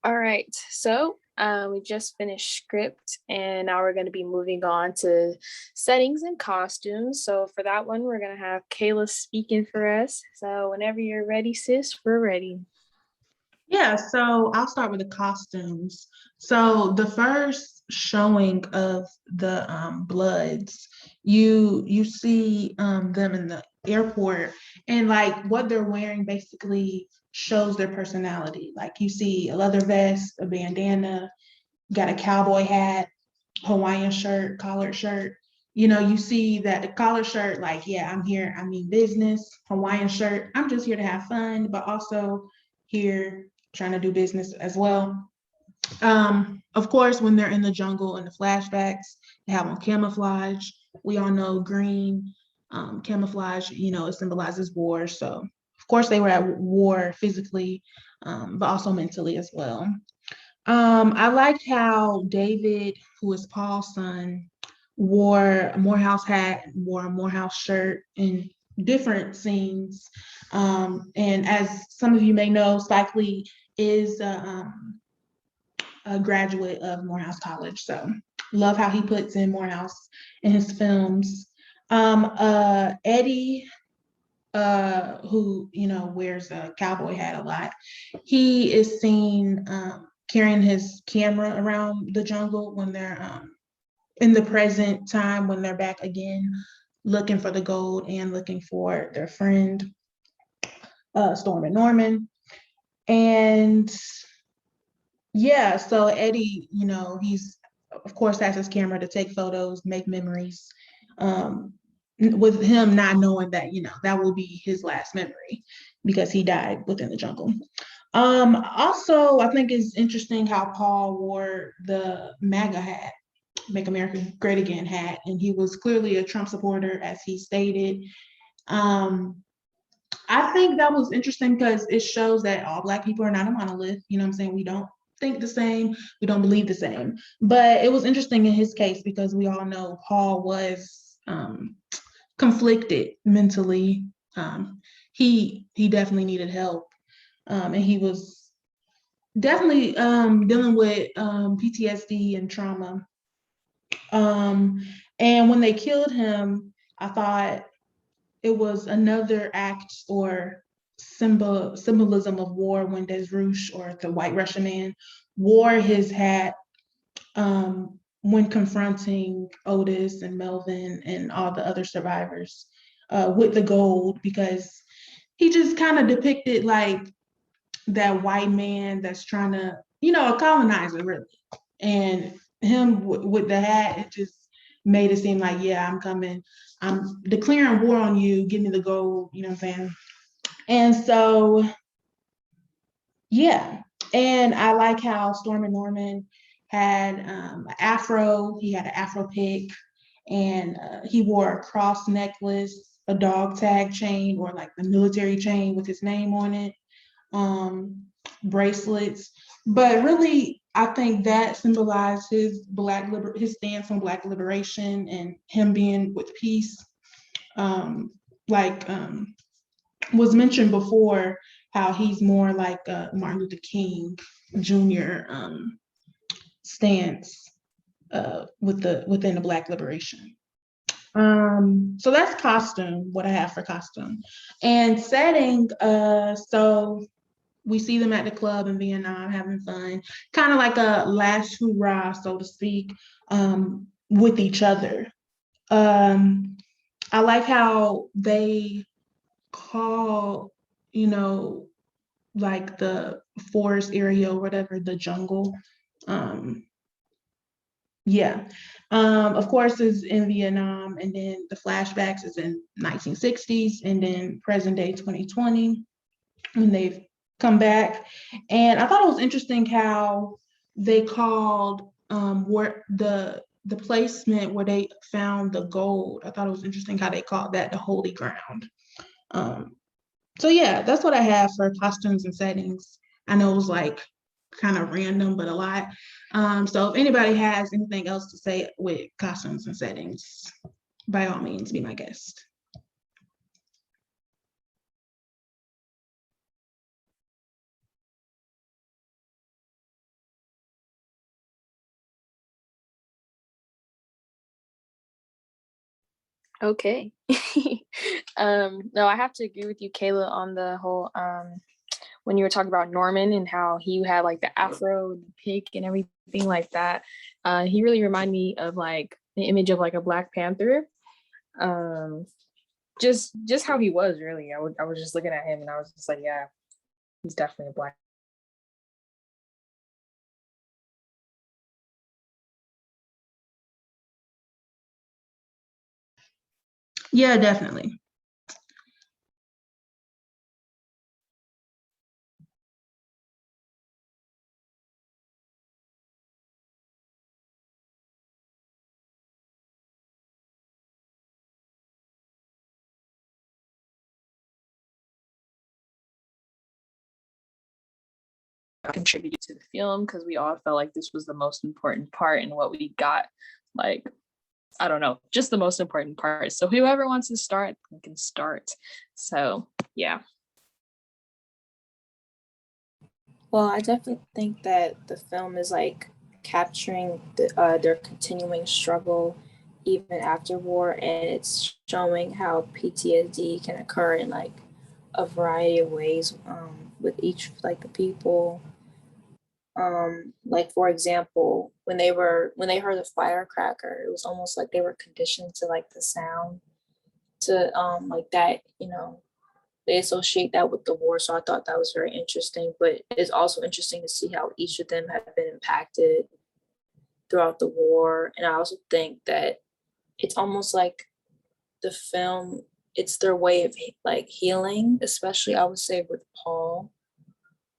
All right. We just finished script and now we're going to be moving on to settings and costumes. So for that one, we're going to have Kayla speaking for us. So whenever you're ready, sis, we're ready. Yeah, so I'll start with the costumes. So the first showing of the Bloods, you see them in the airport, and like what they're wearing basically shows their personality. Like you see a leather vest, a bandana, got a cowboy hat, Hawaiian shirt, collared shirt. You see that the collar shirt, like, yeah, I'm here, I mean business. Hawaiian shirt, I'm just here to have fun, but also here trying to do business as well. Of course, when they're in the jungle and the flashbacks, they have on camouflage. We all know green, camouflage, it symbolizes war. So, of course, they were at war physically, but also mentally as well. I liked how David, who is Paul's son, wore a Morehouse hat, wore a Morehouse shirt in different scenes. And as some of you may know, Spike Lee is a graduate of Morehouse College. So love how he puts in Morehouse in his films. Eddie, who wears a cowboy hat a lot, he is seen carrying his camera around the jungle when they're in the present time, when they're back again looking for the gold and looking for their friend Storm and Norman. And yeah, so Eddie, he's of course has his camera to take photos, make memories. With him not knowing that, that will be his last memory because he died within the jungle. Also, I think it's interesting how Paul wore the MAGA hat, Make America Great Again hat, and he was clearly a Trump supporter, as he stated. I think that was interesting because it shows that all Black people are not a monolith. You know what I'm saying? We don't think the same, we don't believe the same. But it was interesting in his case because we all know Paul was conflicted mentally. He definitely needed help, and he was definitely dealing with PTSD and trauma. And when they killed him, I thought it was another act or symbolism of war when Desrush, or the White Russian man, wore his hat when confronting Otis and Melvin and all the other survivors with the gold, because he just kind of depicted like that white man that's trying to, a colonizer really. And him with the hat, it just made it seem like, yeah, I'm coming. I'm declaring war on you. Give me the gold. You know what I'm saying? And so, yeah. And I like how Storm and Norman had an afro. He had an afro pick, and he wore a cross necklace, a dog tag chain, or like the military chain with his name on it, bracelets. But really, I think that symbolized his his stance on Black liberation and him being with peace. Like was mentioned before, how he's more like Martin Luther King Jr. Stance within the Black liberation. So that's costume, what I have for costume. And setting, so we see them at the club in Vietnam having fun, kind of like a last hurrah, so to speak, with each other. I like how they call, like the forest area or whatever, the jungle. Um, yeah. Of course, it's in Vietnam, and then the flashbacks is in 1960s, and then present day 2020 when they've come back. And I thought it was interesting how they called where the placement where they found the gold. I thought it was interesting how they called that the holy ground. Um, so yeah, that's what I have for costumes and settings. I know it was like kind of random, but a lot. So if anybody has anything else to say with costumes and settings, by all means, be my guest. Okay. No, I have to agree with you, Kayla, on the whole when you were talking about Norman and how he had like the afro and the pick and everything like that. He really reminded me of like the image of like a Black Panther. Um, just how he was really. I was just looking at him and I was just like, yeah, he's definitely a Black. Yeah, definitely. Contributed to the film because we all felt like this was the most important part and what we got. Like, I don't know, just the most important part. So whoever wants to start can start. So yeah. Well, I definitely think that the film is like capturing their continuing struggle even after war, and it's showing how PTSD can occur in like a variety of ways with each like the people. Like for example, when they heard the firecracker, it was almost like they were conditioned to like the sound to like that, you know, they associate that with the war. So I thought that was very interesting. But it's also interesting to see how each of them have been impacted throughout the war. And I also think that it's almost like the film, it's their way of like healing, especially I would say with Paul.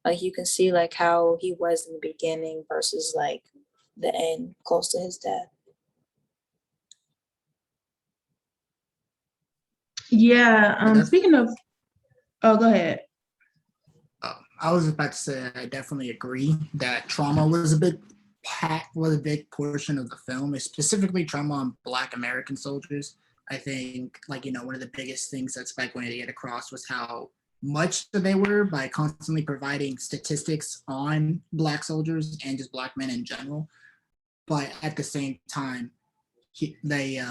Like you can see like how he was in the beginning versus like the end, close to his death. Yeah. Yeah, that's, Speaking of, oh, go ahead. I was about to say I definitely agree that trauma was a big portion of the film, specifically trauma on Black American soldiers. I think, like, one of the biggest things that Spike wanted to get across was how much they were by constantly providing statistics on Black soldiers and just Black men in general. But at the same time, they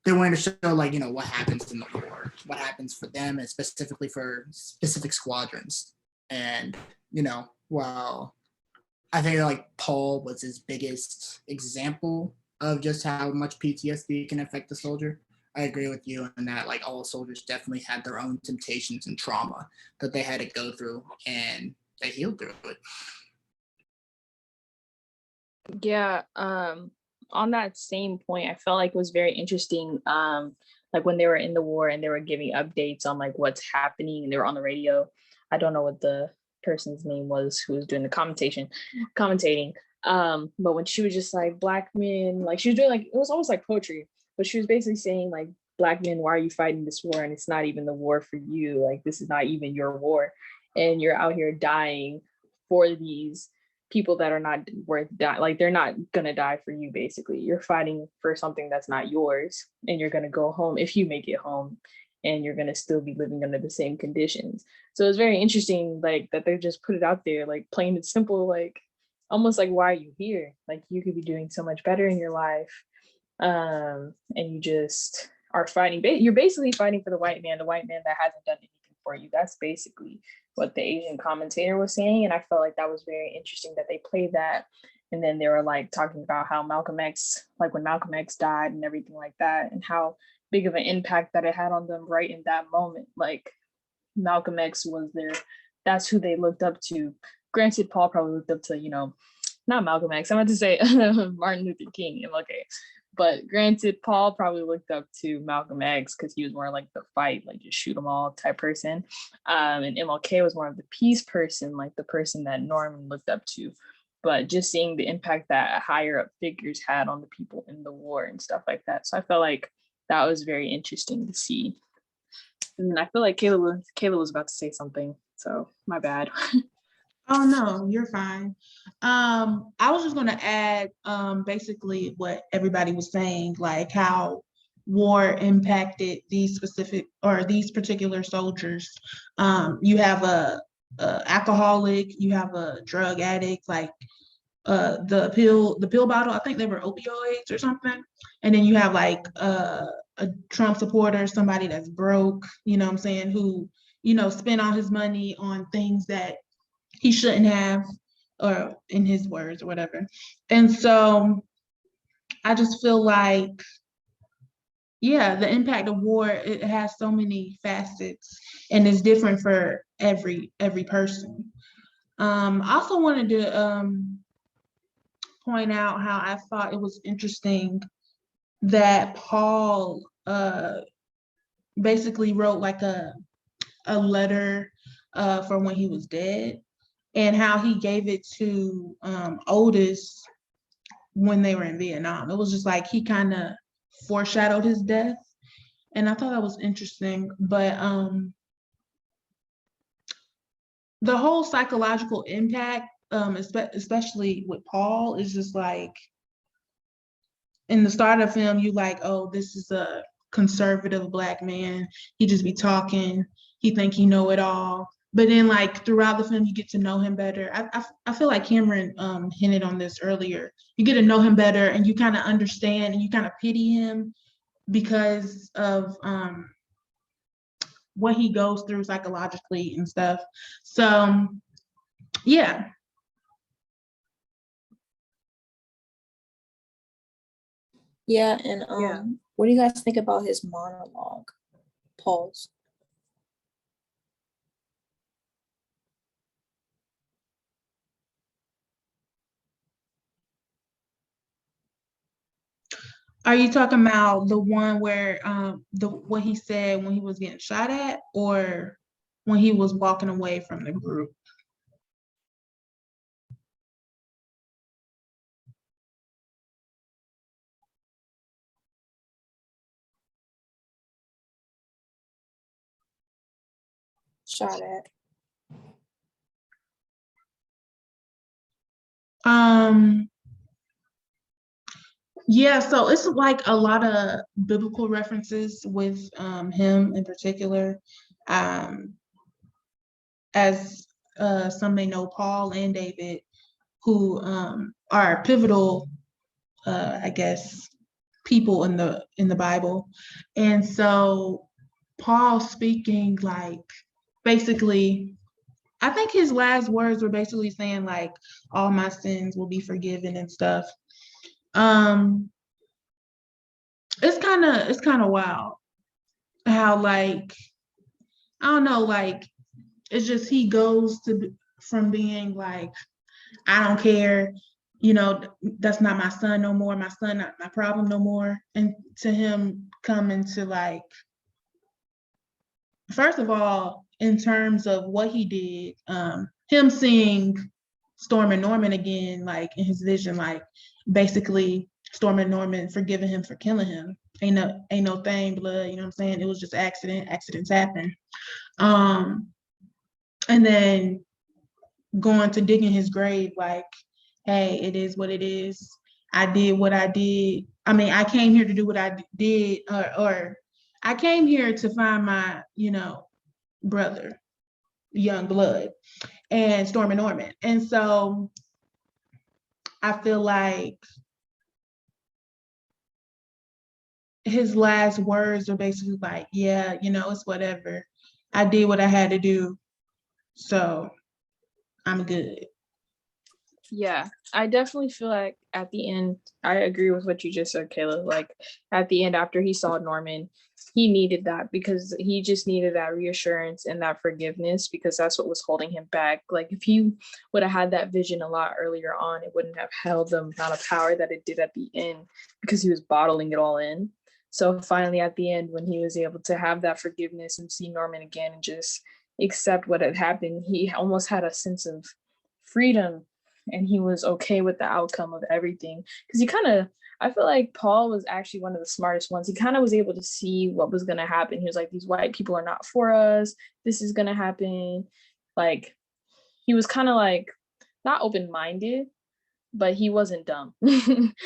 wanted to show, like, what happens in the war, what happens for them, and specifically for specific squadrons. And while I think like Paul was his biggest example of just how much PTSD can affect the soldier, I agree with you in that, like, all soldiers definitely had their own temptations and trauma that they had to go through, and they healed through it. Yeah, on that same point, I felt like it was very interesting. Like when they were in the war and they were giving updates on like what's happening and they were on the radio. I don't know what the person's name was who was doing the commentating. But when she was just like Black men, like she was doing like it was almost like poetry, but she was basically saying like Black men, why are you fighting this war? And it's not even the war for you. Like this is not even your war. And you're out here dying for these people that are not worth dying. Like they're not gonna die for you. Basically, you're fighting for something that's not yours, and you're gonna go home if you make it home, and you're gonna still be living under the same conditions. So it's very interesting, like that they just put it out there, like plain and simple, like almost like why are you here? Like you could be doing so much better in your life, and you just are fighting. You're basically fighting for the white man that hasn't done anything for you. That's basically what the Asian commentator was saying, and I felt like that was very interesting that they played that. And then they were like talking about how Malcolm X, like when Malcolm X died and everything like that, and how big of an impact that it had on them right in that moment. Like Malcolm X was their, that's who they looked up to. Granted, Paul probably looked up to, not Malcolm X. I'm about to say Martin Luther King, MLK. But granted, Paul probably looked up to Malcolm X because he was more like the fight, like just shoot them all type person. And MLK was more of the peace person, like the person that Norman looked up to. But just seeing the impact that higher up figures had on the people in the war and stuff like that. So I felt like that was very interesting to see. And I feel like Kayla was about to say something, so my bad. Oh no, you're fine. I was just gonna add basically what everybody was saying, like how war impacted these specific or these particular soldiers. You have a alcoholic, you have a drug addict, like the pill bottle, I think they were opioids or something. And then you have like a Trump supporter, somebody that's broke, you know what I'm saying, who, spent all his money on things that he shouldn't have, or in his words or whatever. And so I just feel like, yeah, the impact of war, it has so many facets and it's different for every person. I also wanted to point out how I thought it was interesting that Paul basically wrote like a letter for when he was dead, and how he gave it to Otis when they were in Vietnam. It was just like he kind of foreshadowed his death, and I thought that was interesting. But the whole psychological impact, especially with Paul, is just like, in the start of the film, you like, oh, this is a conservative Black man. He just be talking. He think he know it all. But then, like, throughout the film, you get to know him better. I feel like Cameron hinted on this earlier. You get to know him better, and you kind of understand, and you kind of pity him because of what he goes through psychologically and stuff. So, yeah. Yeah, and what do you guys think about his monologue? Pause. Are you talking about the one where what he said when he was getting shot at, or when he was walking away from the group? Shot at. Yeah, so it's like a lot of biblical references with him in particular. As some may know, Paul and David, who are pivotal, I guess, people in the Bible. And so Paul speaking, like, basically, I think his last words were basically saying like, all my sins will be forgiven and stuff. It's kind of wild how, like, I don't know, like, it's just he goes from being like, I don't care, that's not my son no more, my son not my problem no more, and to him coming to, like, first of all, in terms of what he did, him seeing Storm and Norman again, like in his vision, like basically Storm and Norman forgiving him for killing him. Ain't no thing, blood, you know what I'm saying? It was just accidents happen. And then going to digging his grave, like, hey, it is what it is. I did what I did. I mean, I came here to do what I did, or I came here to find my, brother, young blood, and Storm and Norman. And so I feel like his last words are basically like, yeah, it's whatever. I did what I had to do, so I'm good. Yeah, I definitely feel like at the end, I agree with what you just said, Kayla. Like at the end, after he saw Norman, he needed that because he just needed that reassurance and that forgiveness, because that's what was holding him back. Like if he would have had that vision a lot earlier on, it wouldn't have held the amount of power that it did at the end, because he was bottling it all in. So finally at the end, when he was able to have that forgiveness and see Norman again and just accept what had happened, he almost had a sense of freedom, and he was okay with the outcome of everything. Because I feel like Paul was actually one of the smartest ones. He kind of was able to see what was going to happen. He was like, these white people are not for us. This is going to happen. Like, he was kind of like, not open-minded, but he wasn't dumb.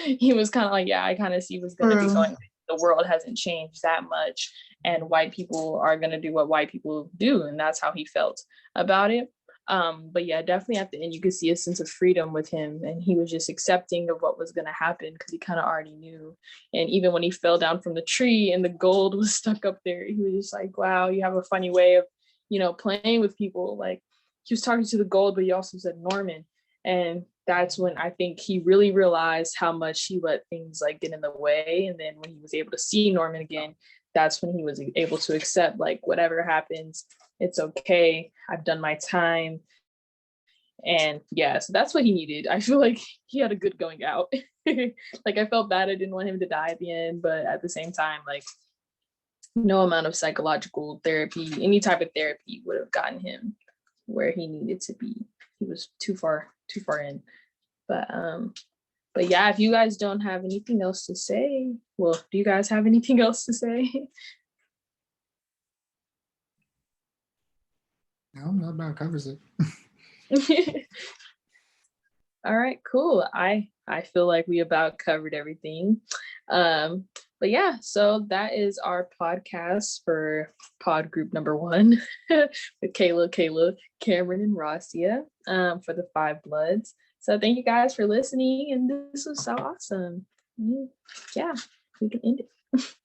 He was kind of like, yeah, I kind of see what's going to be going. The world hasn't changed that much, and white people are going to do what white people do. And that's how he felt about it. But yeah, definitely at the end you could see a sense of freedom with him, and he was just accepting of what was going to happen because he kind of already knew. And even when he fell down from the tree and the gold was stuck up there, he was just like, wow, you have a funny way of, playing with people. Like, he was talking to the gold, but he also said Norman. And that's when I think he really realized how much he let things like get in the way. And then when he was able to see Norman again, that's when he was able to accept, like, whatever happens, it's okay. I've done my time. And yeah, so that's what he needed. I feel like he had a good going out. Like, I felt bad I didn't want him to die at the end, but at the same time, like, no amount of psychological therapy, any type of therapy would have gotten him where he needed to be. He was too far in. But yeah, if you guys don't have anything else to say, well, do you guys have anything else to say? No, that about covers it. All right, cool. I feel like we about covered everything. But yeah, so that is our podcast for pod group number 1 with Kayla, Cameron, and RaaSia for the 5 Bloods. So thank you guys for listening, and this was so awesome. Yeah, we can end it.